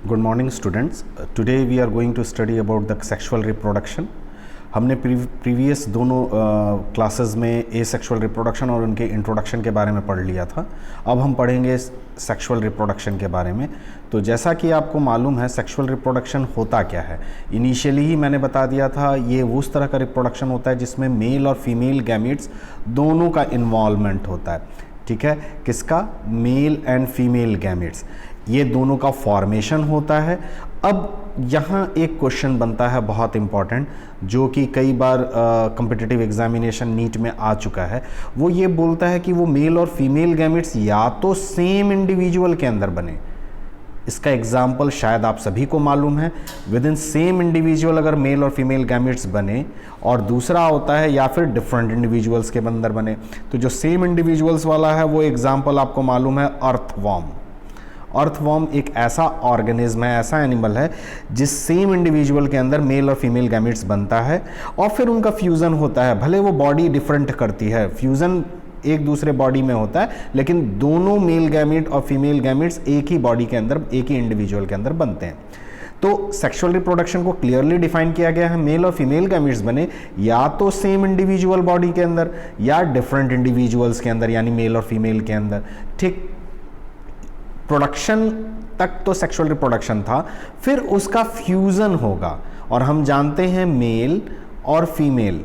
Good morning students, today we are going to study about the sexual reproduction. हमने previous दोनों classes में ए sexual reproduction और उनके introduction के बारे में पढ़ लिया था। अब हम पढ़ेंगे सेक्सुअल रिप्रोडक्शन के बारे में। तो जैसा कि आपको मालूम है सेक्सुअल रिप्रोडक्शन होता क्या है, इनिशियली ही मैंने बता दिया था। ये उस तरह का रिप्रोडक्शन होता है जिसमें मेल और फीमेल गैमीट्स दोनों का इन्वॉल्वमेंट होता है। ठीक है, किसका? मेल एंड फीमेल गैमीट्स, ये दोनों का फॉर्मेशन होता है। अब यहाँ एक क्वेश्चन बनता है बहुत इम्पॉर्टेंट, जो कि कई बार कॉम्पिटिटिव एग्जामिनेशन नीट में आ चुका है। वो ये बोलता है कि वो मेल और फीमेल गैमेट्स या तो सेम इंडिविजुअल के अंदर बने। इसका एग्जाम्पल शायद आप सभी को मालूम है, विद इन सेम इंडिविजुअल अगर मेल और फीमेल गैमेट्स बने, और दूसरा होता है या फिर डिफरेंट इंडिविजुअल्स के अंदर बने। तो जो सेम इंडिविजुअल्स वाला है वो एग्जाम्पल आपको मालूम है अर्थवॉर्म। अर्थवॉर्म एक ऐसा ऑर्गेनिज्म है, ऐसा एनिमल है जिस सेम इंडिविजुअल के अंदर मेल और फीमेल गैमेट्स बनता है और फिर उनका फ्यूज़न होता है। भले वो बॉडी डिफरेंट करती है, फ्यूज़न एक दूसरे बॉडी में होता है, लेकिन दोनों मेल गैमेट और फीमेल गैमेट्स एक ही बॉडी के अंदर, एक ही इंडिविजुअल के अंदर बनते हैं। तो सेक्सुअल रिप्रोडक्शन को क्लियरली डिफाइन किया गया है, मेल और फीमेल गैमेट्स बने या तो सेम इंडिविजुअल बॉडी के अंदर या डिफरेंट इंडिविजुअल्स के अंदर, यानी मेल और फीमेल के अंदर। ठीक, प्रोडक्शन तक तो सेक्सुअल रिप्रोडक्शन था, फिर उसका फ्यूजन होगा। और हम जानते हैं मेल और फीमेल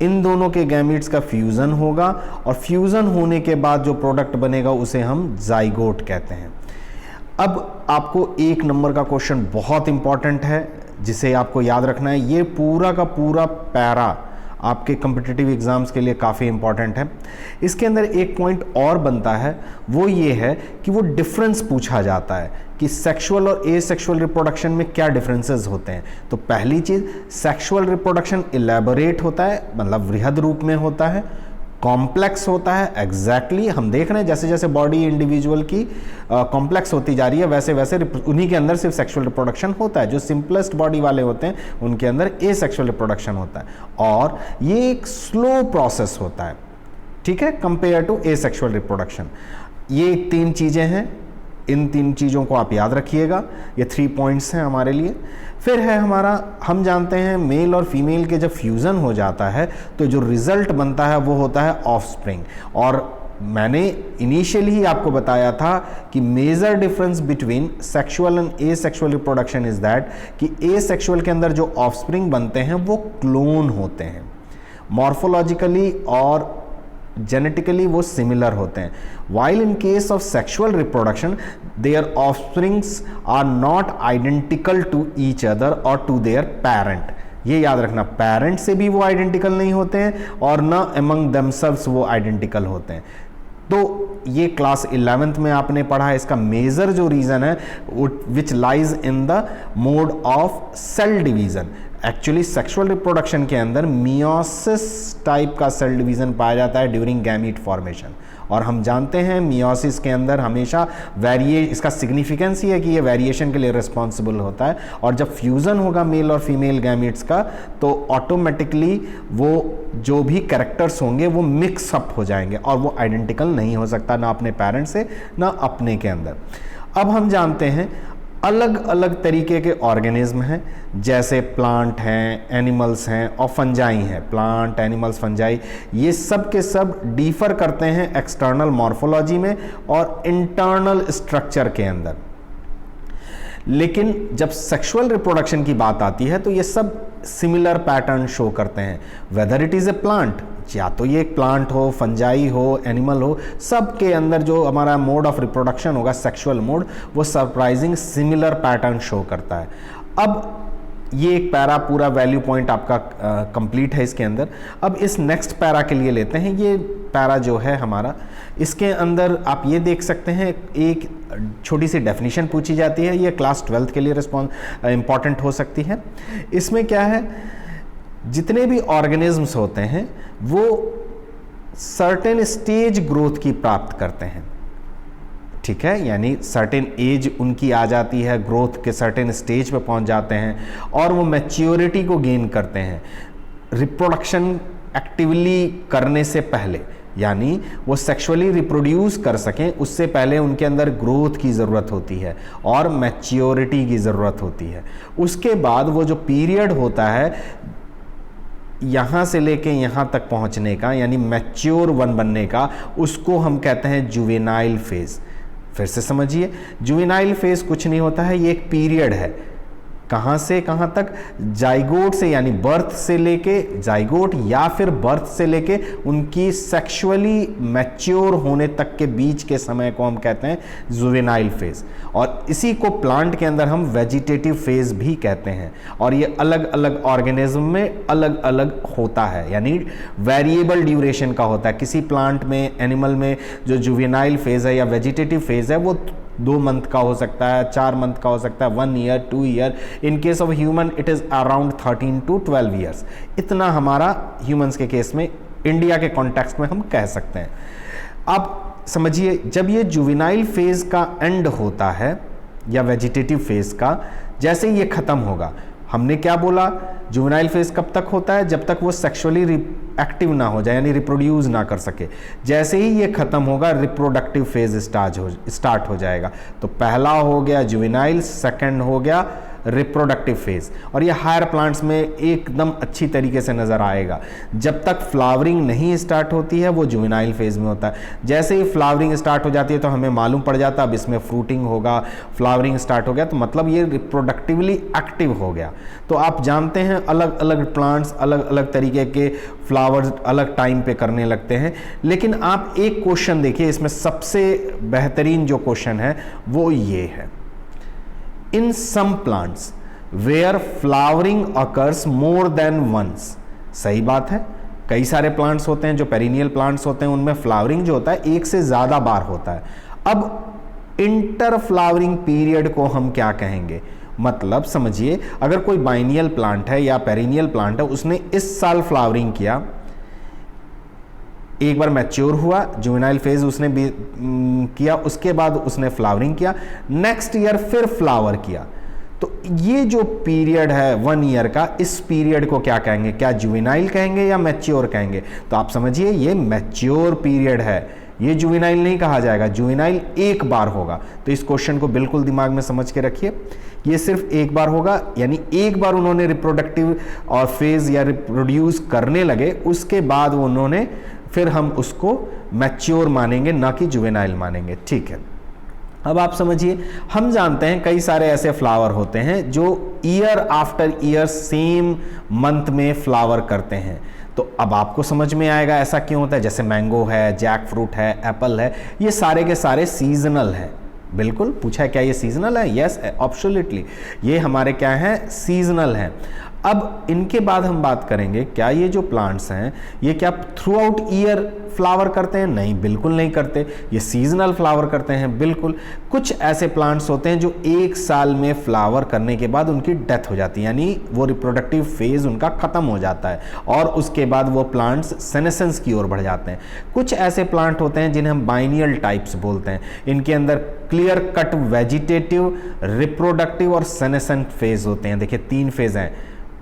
इन दोनों के गैमीट्स का फ्यूजन होगा, और फ्यूजन होने के बाद जो प्रोडक्ट बनेगा उसे हम जाइगोट कहते हैं। अब आपको एक नंबर का क्वेश्चन बहुत इंपॉर्टेंट है जिसे आपको याद रखना है। ये पूरा का पूरा पैरा आपके कॉम्पिटिटिव एग्जाम्स के लिए काफ़ी इंपॉर्टेंट है। इसके अंदर एक पॉइंट और बनता है, वो ये है कि वो डिफरेंस पूछा जाता है कि सेक्सुअल और एसेक्सुअल रिप्रोडक्शन में क्या डिफरेंसेस होते हैं। तो पहली चीज़, सेक्सुअल रिप्रोडक्शन इलेबोरेट होता है, मतलब वृहद रूप में होता है, कॉम्प्लेक्स होता है। एग्जैक्टली हम देख रहे हैं जैसे जैसे बॉडी इंडिविजुअल की कॉम्प्लेक्स होती जा रही है वैसे वैसे उन्हीं के अंदर सिर्फ सेक्सुअल रिप्रोडक्शन होता है। जो सिंपलेस्ट बॉडी वाले होते हैं उनके अंदर एसेक्सुअल रिप्रोडक्शन होता है, और ये एक स्लो प्रोसेस होता है, ठीक है, कंपेयर टू एसेक्सुअल रिप्रोडक्शन। ये तीन चीज़ें हैं, इन तीन चीज़ों को आप याद रखिएगा। ये 3 पॉइंट्स हैं हमारे लिए। फिर है हमारा, हम जानते हैं मेल और फीमेल के जब फ्यूज़न हो जाता है तो जो रिजल्ट बनता है वो होता है ऑफस्प्रिंग। और मैंने इनिशियली ही आपको बताया था कि major difference between sexual and asexual reproduction is that कि एसेक्सुअल के अंदर जो ऑफस्प्रिंग बनते हैं वो क्लोन होते हैं, मॉर्फोलॉजिकली और जेनेटिकली वो सिमिलर होते हैं। While in case of sexual reproduction their offsprings are not identical to each other और टू देयर पेरेंट। ये याद रखना, पेरेंट से भी वो आइडेंटिकल नहीं होते हैं और ना अमंग देमसेल्व्स वो आइडेंटिकल होते हैं। तो ये क्लास 11th में आपने पढ़ा है। इसका मेजर जो रीजन है which lies in the mode of cell division. Actually sexual reproduction के अंदर मियोसिस टाइप का सेल डिवीजन पाया जाता है ड्यूरिंग गैमीट फॉर्मेशन, और हम जानते हैं मियोसिस के अंदर हमेशा इसका सिग्निफिकेंस ही है कि ये वेरिएशन के लिए रिस्पॉन्सिबल होता है। और जब फ्यूज़न होगा मेल और फीमेल गैमीट्स का तो ऑटोमेटिकली वो जो भी कैरेक्टर्स होंगे वो मिक्स अप हो जाएंगे और वो आइडेंटिकल नहीं हो सकता, ना अपने पेरेंट से ना अपने के अंदर। अब हम जानते हैं अलग अलग तरीके के ऑर्गेनिज्म हैं, जैसे प्लांट हैं, एनिमल्स हैं और फंजाई हैं। प्लांट, एनिमल्स, फंजाई, ये सब के सब डिफर करते हैं एक्सटर्नल मॉर्फोलॉजी में और इंटरनल स्ट्रक्चर के अंदर। लेकिन जब सेक्सुअल रिप्रोडक्शन की बात आती है तो ये सब सिमिलर पैटर्न शो करते हैं, whether it is a plant, या तो ये एक प्लांट हो, फंजाई हो, एनिमल हो, सब के अंदर जो हमारा मोड ऑफ रिप्रोडक्शन होगा सेक्सुअल मोड, वो सरप्राइजिंग सिमिलर पैटर्न शो करता है। अब ये एक पैरा पूरा वैल्यू पॉइंट आपका कंप्लीट है इसके अंदर। अब इस नेक्स्ट पैरा के लिए लेते हैं। ये पैरा जो है हमारा, इसके अंदर आप ये देख सकते हैं एक छोटी सी डेफिनेशन पूछी जाती है। ये क्लास 12th के लिए इंपॉर्टेंट हो सकती है। इसमें क्या है, जितने भी ऑर्गेनिजम्स होते हैं वो सर्टेन स्टेज ग्रोथ की प्राप्त करते हैं, ठीक है, यानी सर्टेन एज उनकी आ जाती है, ग्रोथ के सर्टेन स्टेज पे पहुंच जाते हैं और वो मैच्योरिटी को गेन करते हैं रिप्रोडक्शन एक्टिवली करने से पहले। यानी वो सेक्सुअली रिप्रोड्यूस कर सकें उससे पहले उनके अंदर ग्रोथ की ज़रूरत होती है और मैच्योरिटी की ज़रूरत होती है। उसके बाद वो जो पीरियड होता है यहाँ से लेके यहाँ तक पहुँचने का, यानी मैच्योर वन बनने का, उसको हम कहते हैं जुवेनाइल फेज़। फिर से समझिए, जुवेनाइल फेज़ कुछ नहीं होता है, ये एक पीरियड है। कहाँ से कहाँ तक? जाइगोट से, यानी बर्थ से लेके, जाइगोट या फिर बर्थ से लेके उनकी सेक्सुअली मैच्योर होने तक के बीच के समय को हम कहते हैं जुवेनाइल फेज। और इसी को प्लांट के अंदर हम वेजिटेटिव फेज भी कहते हैं। और ये अलग अलग ऑर्गेनिज्म में अलग अलग होता है, यानी वेरिएबल ड्यूरेशन का होता है। किसी प्लांट में, एनिमल में जो जुवेनाइल फेज है या वेजिटेटिव फेज है वो 2 मंथ का हो सकता है, 4 मंथ का हो सकता है, 1 year, 2 year. In case of human it is around 13 to 12 years. इतना हमारा ह्यूमंस के केस में, इंडिया के कॉन्टेक्स्ट में हम कह सकते हैं। अब समझिए, जब ये जुवेनाइल फेज का एंड होता है या वेजिटेटिव फेज का, जैसे ही ये खत्म होगा, हमने क्या बोला, जुवेनाइल फेज कब तक होता है? जब तक वो सेक्सुअली एक्टिव ना हो जाए, यानी रिप्रोड्यूस ना कर सके। जैसे ही ये खत्म होगा, रिप्रोडक्टिव फेज स्टार्ट हो जाएगा। तो पहला हो गया जुवेनाइल, सेकंड हो गया रिप्रोडक्टिव फेज। और ये हायर प्लांट्स में एकदम अच्छी तरीके से नजर आएगा। जब तक फ्लावरिंग नहीं स्टार्ट होती है वो जुवेनाइल फेज में होता है। जैसे ही फ्लावरिंग स्टार्ट हो जाती है तो हमें मालूम पड़ जाता है अब इसमें फ्रूटिंग होगा, फ्लावरिंग स्टार्ट हो गया, तो मतलब ये रिप्रोडक्टिवली एक्टिव हो गया। तो आप जानते हैं अलग अलग प्लांट्स अलग अलग तरीके के फ्लावर्स अलग टाइम पे करने लगते हैं। लेकिन आप एक क्वेश्चन देखिए, इसमें सबसे बेहतरीन जो क्वेश्चन है वो ये है, in some plants where flowering occurs more than once। सही बात है, कई सारे प्लांट्स होते हैं जो पेरिनियल प्लांट्स होते हैं, उनमें फ्लावरिंग जो होता है एक से ज्यादा बार होता है। अब इंटर फ्लावरिंग पीरियड को हम क्या कहेंगे? मतलब समझिए, अगर कोई बाइनियल प्लांट है या पेरिनियल प्लांट है, उसने इस साल फ्लावरिंग किया, एक बार मैच्योर हुआ, जुवेनाइल फेज उसने भी किया, उसके बाद उसने फ्लावरिंग किया, नेक्स्ट ईयर फिर फ्लावर किया, तो ये जो पीरियड है 1 ईयर का, इस पीरियड को क्या कहेंगे? क्या जुवेनाइल कहेंगे या मैच्योर कहेंगे? तो आप समझिए ये मैच्योर पीरियड है, ये जुवेनाइल नहीं कहा जाएगा, जुवेनाइल एक बार होगा। तो इस क्वेश्चन को बिल्कुल दिमाग में समझ के रखिए, ये सिर्फ एक बार होगा, यानी एक बार उन्होंने रिप्रोडक्टिव और फेज या रिप्रोड्यूस करने लगे, उसके बाद उन्होंने, फिर हम उसको मैच्योर मानेंगे, ना कि जुवेनाइल मानेंगे। ठीक है, अब आप समझिए, हम जानते हैं कई सारे ऐसे फ्लावर होते हैं जो year after year same month में फ्लावर करते हैं। तो अब आपको समझ में आएगा ऐसा क्यों होता है। जैसे मैंगो है, जैक फ्रूट है, एप्पल है, ये सारे के सारे सीजनल है। बिल्कुल पूछा है क्या ये सीजनल है? यस, एब्सोल्युटली, ये हमारे क्या हैं? सीजनल हैं। अब इनके बाद हम बात करेंगे, क्या ये जो प्लांट्स हैं ये क्या थ्रू आउट ईयर फ्लावर करते हैं? नहीं, बिल्कुल नहीं करते, ये सीजनल फ्लावर करते हैं। बिल्कुल, कुछ ऐसे प्लांट्स होते हैं जो 1 साल में फ्लावर करने के बाद उनकी डेथ हो जाती है, यानी वो रिप्रोडक्टिव फेज उनका खत्म हो जाता है और उसके बाद वो प्लांट्स सेनेसेंस की ओर बढ़ जाते हैं। कुछ ऐसे प्लांट होते हैं जिन्हें हम बाइनियल टाइप्स बोलते हैं, इनके अंदर क्लियर कट वेजिटेटिव, रिप्रोडक्टिव और सेनेसेंट फेज होते हैं। देखिए 3 फेज हैं,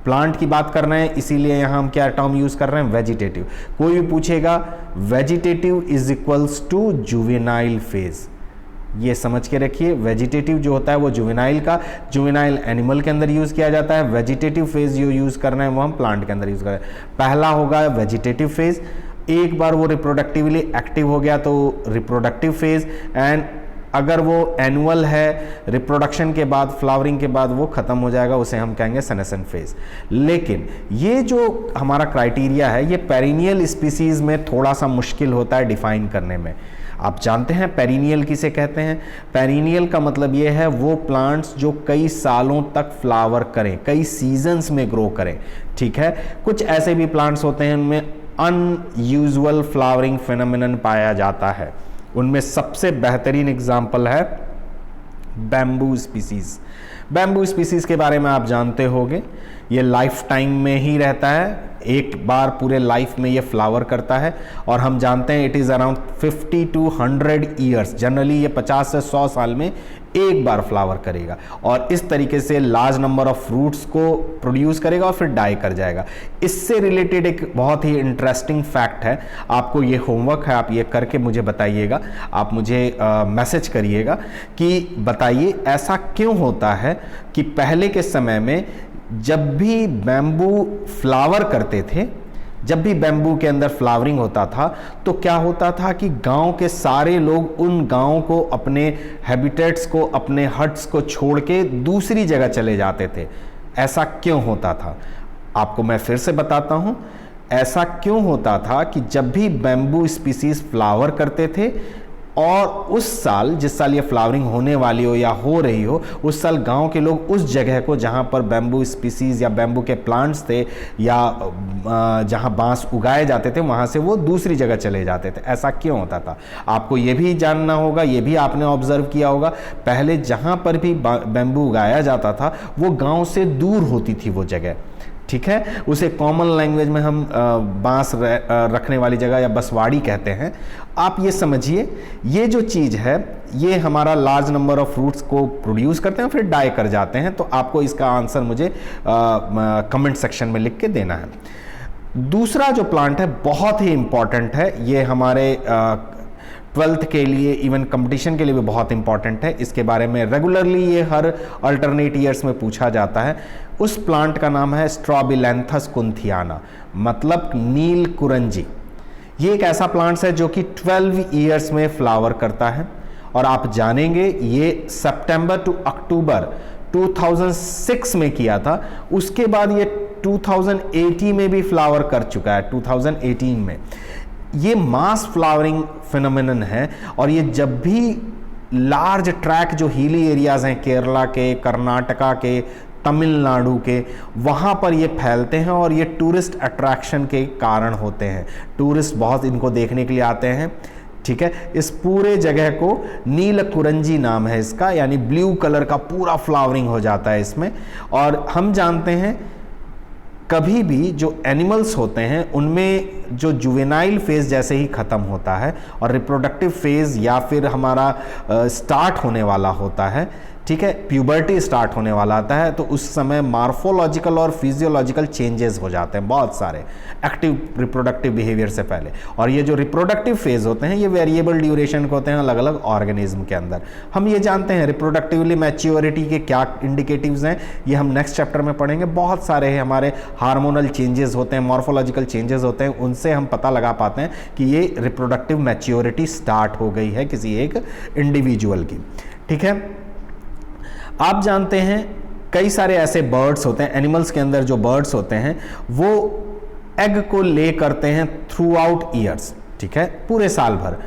प्लांट की बात कर रहे हैं इसीलिए यहां हम क्या टर्म यूज कर रहे हैं? वेजिटेटिव। कोई भी पूछेगा vegetative is equals to juvenile phase, ये समझ के रखिए। वेजिटेटिव जो होता है वो जुवेनाइल का, जुवेनाइल एनिमल के अंदर यूज किया जाता है, वेजिटेटिव फेज जो यूज करना है वो हम प्लांट के अंदर यूज कर रहे हैं। पहला होगा वेजिटेटिव फेज, एक बार वो रिप्रोडक्टिवली एक्टिव हो गया तो रिप्रोडक्टिव फेज, एंड अगर वो एनुअल है, रिप्रोडक्शन के बाद, फ्लावरिंग के बाद वो खत्म हो जाएगा, उसे हम कहेंगे सेनेसेंट फेज। लेकिन ये जो हमारा क्राइटेरिया है ये पेरिनियल स्पीसीज में थोड़ा सा मुश्किल होता है डिफाइन करने में। आप जानते हैं पेरिनियल किसे कहते हैं? पेरिनियल का मतलब ये है वो प्लांट्स जो कई सालों तक फ्लावर करें, कई सीजन्स में ग्रो करें। ठीक है, कुछ ऐसे भी प्लांट्स होते हैं उनमें अनयूजुअल फ्लावरिंग फिनोमिनन पाया जाता है। उनमें सबसे बेहतरीन एग्जाम्पल है बैम्बू स्पीसीज। बैम्बू स्पीसीज के बारे में आप जानते होंगे, ये लाइफ टाइम में ही रहता है, एक बार पूरे लाइफ में ये फ्लावर करता है, और हम जानते हैं it is around 50 to 100 years, generally ये 50 से 100 साल में एक बार फ्लावर करेगा, और इस तरीके से लार्ज नंबर ऑफ फ्रूट्स को प्रोड्यूस करेगा और फिर डाई कर जाएगा। इससे रिलेटेड एक बहुत ही इंटरेस्टिंग फैक्ट है, आपको ये होमवर्क है, आप ये करके मुझे बताइएगा, आप मुझे मैसेज करिएगा कि बताइए ऐसा क्यों होता है कि पहले के समय में जब भी बैम्बू फ्लावर करते थे, जब भी बैम्बू के अंदर फ्लावरिंग होता था, तो क्या होता था कि गांव के सारे लोग उन गांव को, अपने हैबिटेट्स को, अपने हट्स को छोड़ के दूसरी जगह चले जाते थे। ऐसा क्यों होता था? आपको मैं फिर से बताता हूं, ऐसा क्यों होता था कि जब भी बैम्बू स्पीसीज फ्लावर करते थे और उस साल, जिस साल ये फ्लावरिंग होने वाली हो या हो रही हो, उस साल गांव के लोग उस जगह को जहां पर बैम्बू स्पीसीज या बैम्बू के प्लांट्स थे या जहां बांस उगाए जाते थे, वहां से वो दूसरी जगह चले जाते थे। ऐसा क्यों होता था? आपको ये भी जानना होगा, ये भी आपने ऑब्जर्व किया होगा, पहले जहां पर भी बैम्बू उगाया जाता था वो गांव से दूर होती थी वो जगह, ठीक है। उसे कॉमन लैंग्वेज में हम बांस रखने वाली जगह या बसवाड़ी कहते हैं। आप ये समझिए, ये जो चीज़ है ये हमारा लार्ज नंबर ऑफ फ्रूट्स को प्रोड्यूस करते हैं, फिर डाई कर जाते हैं। तो आपको इसका आंसर मुझे कमेंट सेक्शन में लिख के देना है। दूसरा जो प्लांट है बहुत ही इंपॉर्टेंट है, ये हमारे 12th के लिए, इवन कंपटीशन के लिए भी बहुत इंपॉर्टेंट है। इसके बारे में रेगुलरली ये हर अल्टरनेट ईयर्स में पूछा जाता है। उस प्लांट का नाम है स्ट्रॉबिलैंथस कुंथियाना, मतलब नील कुरंजी। ये एक ऐसा प्लांट्स है जो कि 12 ईयर्स में फ्लावर करता है, और आप जानेंगे ये सितंबर टू अक्टूबर 2006 में किया था। उसके बाद ये 2018 में भी फ्लावर कर चुका है। 2018 में ये मास फ्लावरिंग फिनोमेनन है, और ये जब भी लार्ज ट्रैक जो हिली एरियाज हैं, केरला के, कर्नाटका के, तमिलनाडु के, वहाँ पर ये फैलते हैं और ये टूरिस्ट अट्रैक्शन के कारण होते हैं। टूरिस्ट बहुत इनको देखने के लिए आते हैं, ठीक है। इस पूरे जगह को नील कुरंजी नाम है इसका, यानी ब्लू कलर का पूरा फ्लावरिंग हो जाता है इसमें। और हम जानते हैं कभी भी जो एनिमल्स होते हैं उनमें जो जुवेनाइल फेज जैसे ही ख़त्म होता है और रिप्रोडक्टिव फेज या फिर हमारा स्टार्ट होने वाला होता है, ठीक है, प्यूबर्टी स्टार्ट होने वाला आता है, तो उस समय मार्फोलॉजिकल और फिजियोलॉजिकल चेंजेस हो जाते हैं बहुत सारे एक्टिव रिप्रोडक्टिव बिहेवियर से पहले। और ये जो रिप्रोडक्टिव फेज होते हैं ये वेरिएबल ड्यूरेशन के होते हैं अलग अलग ऑर्गेनिज्म के अंदर। हम ये जानते हैं रिप्रोडक्टिवली मैच्योरिटी के क्या इंडिकेटिव्स हैं, ये हम नेक्स्ट चैप्टर में पढ़ेंगे। बहुत सारे हैं, हमारे हार्मोनल चेंजेस होते हैं, मॉर्फोलॉजिकल चेंजेस होते हैं, उनसे हम पता लगा पाते हैं कि ये रिप्रोडक्टिव मैच्योरिटी स्टार्ट हो गई है किसी एक इंडिविजुअल की, ठीक है। आप जानते हैं कई सारे ऐसे बर्ड्स होते हैं, एनिमल्स के अंदर जो बर्ड्स होते हैं वो एग को ले करते हैं थ्रू आउट ईयर्स, ठीक है, पूरे साल भर।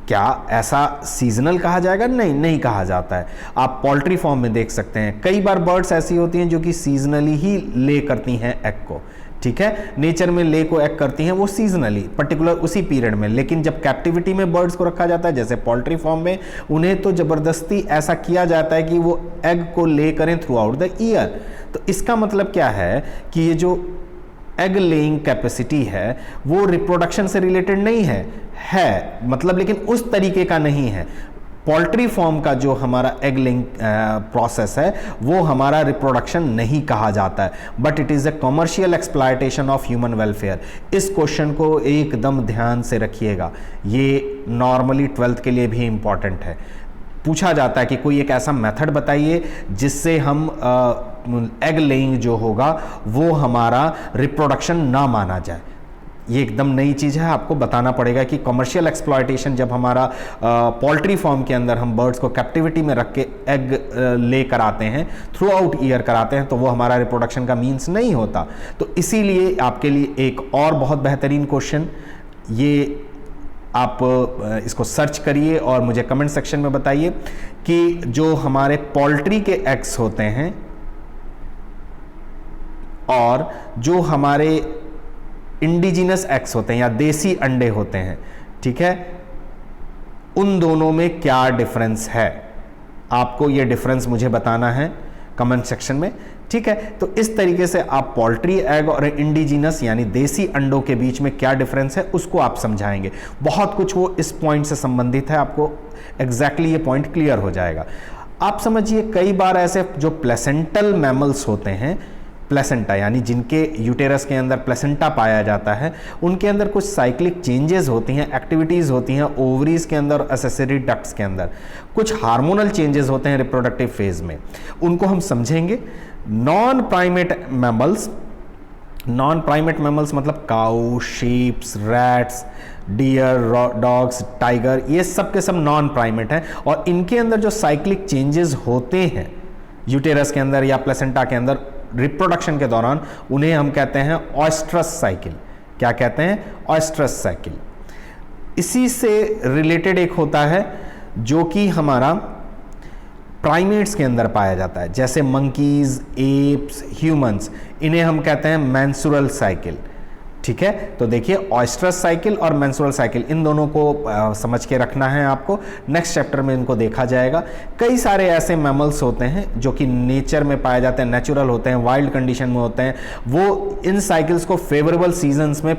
क्या ऐसा सीजनल कहा जाएगा? नहीं, नहीं कहा जाता है। आप पोल्ट्री फॉर्म में देख सकते हैं कई बार बर्ड्स ऐसी होती हैं जो कि सीजनली ही ले करती हैं एग को, ठीक है। नेचर में ले को एग करती हैं वो सीजनली, पर्टिकुलर उसी पीरियड में। लेकिन जब कैप्टिविटी में बर्ड्स को रखा जाता है जैसे पोल्ट्री फॉर्म में, उन्हें तो ज़बरदस्ती ऐसा किया जाता है कि वो एग को ले करें थ्रू आउट द ईयर। तो इसका मतलब क्या है कि ये जो एग लेइंग कैपेसिटी है वो रिप्रोडक्शन से रिलेटेड नहीं है मतलब, लेकिन उस तरीके का नहीं है। पोल्ट्री फॉर्म का जो हमारा एग लेइंग प्रोसेस है वो हमारा रिप्रोडक्शन नहीं कहा जाता है, but it is a commercial exploitation of human welfare. इस क्वेश्चन को एकदम ध्यान से रखिएगा, ये नॉर्मली 12th के लिए भी इंपॉर्टेंट है। पूछा जाता है कि कोई एक ऐसा मेथड बताइए जिससे हम एग लेइंग जो होगा वो हमारा रिप्रोडक्शन ना माना जाए। ये एकदम नई चीज़ है, आपको बताना पड़ेगा कि कमर्शियल एक्सप्लॉयटेशन जब हमारा पोल्ट्री फॉर्म के अंदर हम बर्ड्स को कैप्टिविटी में रख के एग ले कराते हैं, थ्रू आउट ईयर कराते हैं, तो वो हमारा रिप्रोडक्शन का मीन्स नहीं होता। तो इसीलिए आपके लिए एक और बहुत बेहतरीन क्वेश्चन, ये आप इसको सर्च करिए और मुझे कमेंट सेक्शन में बताइए कि जो हमारे पोल्ट्री के एग्स होते हैं और जो हमारे इंडिजिनस एग्स होते हैं या देसी अंडे होते हैं, ठीक है, उन दोनों में क्या डिफरेंस है। आपको ये डिफरेंस मुझे बताना है। कमेंट सेक्शन में, ठीक है। तो इस तरीके से आप पोल्ट्री एग और इंडिजिनस यानी देसी अंडों के बीच में क्या डिफरेंस है उसको आप समझाएंगे। बहुत कुछ वो इस पॉइंट से संबंधित है, आपको एग्जैक्टली ये पॉइंट क्लियर हो जाएगा। आप समझिए कई बार ऐसे जो प्लेसेंटल मैमल्स होते हैं, प्लेसेंटा यानी जिनके यूटेरस के अंदर प्लेसेंटा पाया जाता है, उनके अंदर कुछ साइक्लिक चेंजेस होती हैं, एक्टिविटीज़ होती हैं ओवरीज के अंदर, एसेसरी डक्ट्स के अंदर कुछ हार्मोनल चेंजेस होते हैं रिप्रोडक्टिव फेज में, उनको हम समझेंगे। नॉन प्राइमेट मैमल्स मतलब cow, sheeps, rats, deer, dogs, tiger, ये सब के सब नॉन प्राइमेट हैं और इनके अंदर जो साइक्लिक चेंजेस होते हैं यूटेरस के अंदर या प्लेसेंटा के अंदर रिप्रोडक्शन के दौरान, उन्हें हम कहते हैं ऑयस्ट्रस साइकिल। क्या कहते हैं? ऑयस्ट्रस साइकिल। इसी से रिलेटेड एक होता है जो कि हमारा प्राइमेट्स के अंदर पाया जाता है, जैसे मंकीज, एप्स, ह्यूमंस, इन्हें हम कहते हैं मेंस्ट्रुअल साइकिल, ठीक है। तो देखिए ऑयस्ट्रस साइकिल और मेंस्ट्रुअल साइकिल, इन दोनों को समझ के रखना है आपको। नेक्स्ट चैप्टर में इनको देखा जाएगा। कई सारे ऐसे मैमल्स होते हैं जो कि नेचर में पाए जाते हैं, नेचुरल होते हैं, वाइल्ड कंडीशन में होते हैं, वो इन साइकिल्स को फेवरेबल सीजन्स में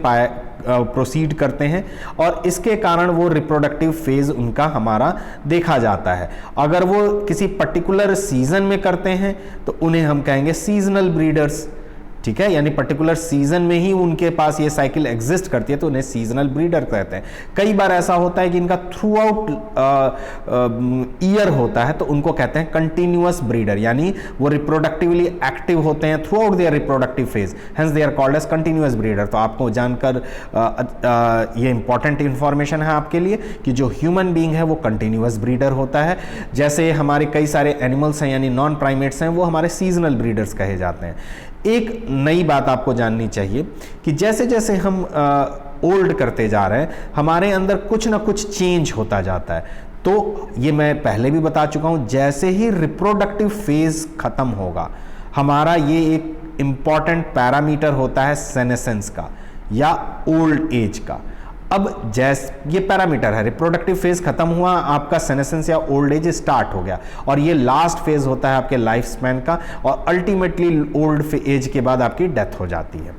प्रोसीड करते हैं और इसके कारण वो रिप्रोडक्टिव फेज उनका हमारा देखा जाता है। अगर वो किसी पर्टिकुलर सीजन में करते हैं तो उन्हें हम कहेंगे सीजनल ब्रीडर्स, ठीक है, यानी पर्टिकुलर सीजन में ही उनके पास ये साइकिल एग्जिस्ट करती है तो उन्हें सीजनल ब्रीडर कहते हैं। कई बार ऐसा होता है कि इनका थ्रू आउट ईयर होता है तो उनको कहते हैं कंटिन्यूअस ब्रीडर, यानी वो रिप्रोडक्टिवली एक्टिव होते हैं throughout their reproductive phase, hence they are called as continuous breeder. तो आपको जानकर ये इंपॉर्टेंट इंफॉर्मेशन है आपके लिए कि जो ह्यूमन बीइंग है वो कंटिन्यूअस ब्रीडर होता है। जैसे हमारे कई सारे एनिमल्स हैं यानी नॉन प्राइमेट्स हैं, वो हमारे सीजनल ब्रीडर्स कहे जाते हैं। एक नई बात आपको जाननी चाहिए कि जैसे जैसे हम ओल्ड करते जा रहे हैं, हमारे अंदर कुछ ना कुछ चेंज होता जाता है। तो ये मैं पहले भी बता चुका हूं, जैसे ही रिप्रोडक्टिव फेज खत्म होगा, हमारा ये एक इंपॉर्टेंट पैरामीटर होता है सेनेसेंस का या ओल्ड एज का। अब जैसे ये पैरामीटर है, रिप्रोडक्टिव फेज खत्म हुआ, आपका सेनेसेंस या ओल्ड एज स्टार्ट हो गया और ये लास्ट फेज होता है आपके लाइफ स्पैन का और अल्टीमेटली ओल्ड एज के बाद आपकी डेथ हो जाती है।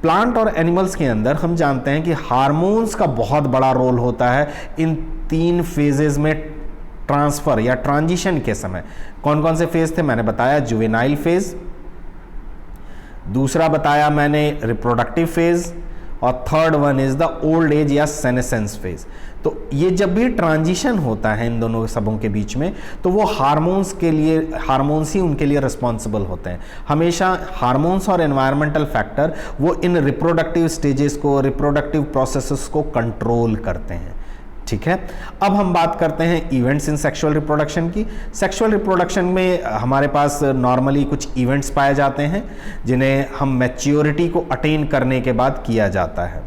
प्लांट और एनिमल्स के अंदर हम जानते हैं कि हार्मोन्स का बहुत बड़ा रोल होता है इन 3 फेजेस में ट्रांसफर या ट्रांजिशन के समय। कौन कौन से फेज थे मैंने बताया? जुवेनाइल फेज, दूसरा बताया मैंने रिप्रोडक्टिव फेज और third one is the old age या सेनेसेंस फेज। तो ये जब भी ट्रांजिशन होता है इन दोनों सबों के बीच में, तो वो हार्मोन्स ही उनके लिए रिस्पॉन्सिबल होते हैं। हमेशा हार्मोन्स और एनवायरमेंटल फैक्टर वो इन रिप्रोडक्टिव स्टेजेस को, रिप्रोडक्टिव प्रोसेसेस को कंट्रोल करते हैं, ठीक है। अब हम बात करते हैं इवेंट्स इन सेक्सुअल रिप्रोडक्शन की। सेक्सुअल रिप्रोडक्शन में हमारे पास नॉर्मली कुछ इवेंट्स पाए जाते हैं जिन्हें हम मैच्योरिटी को अटेन करने के बाद किया जाता है।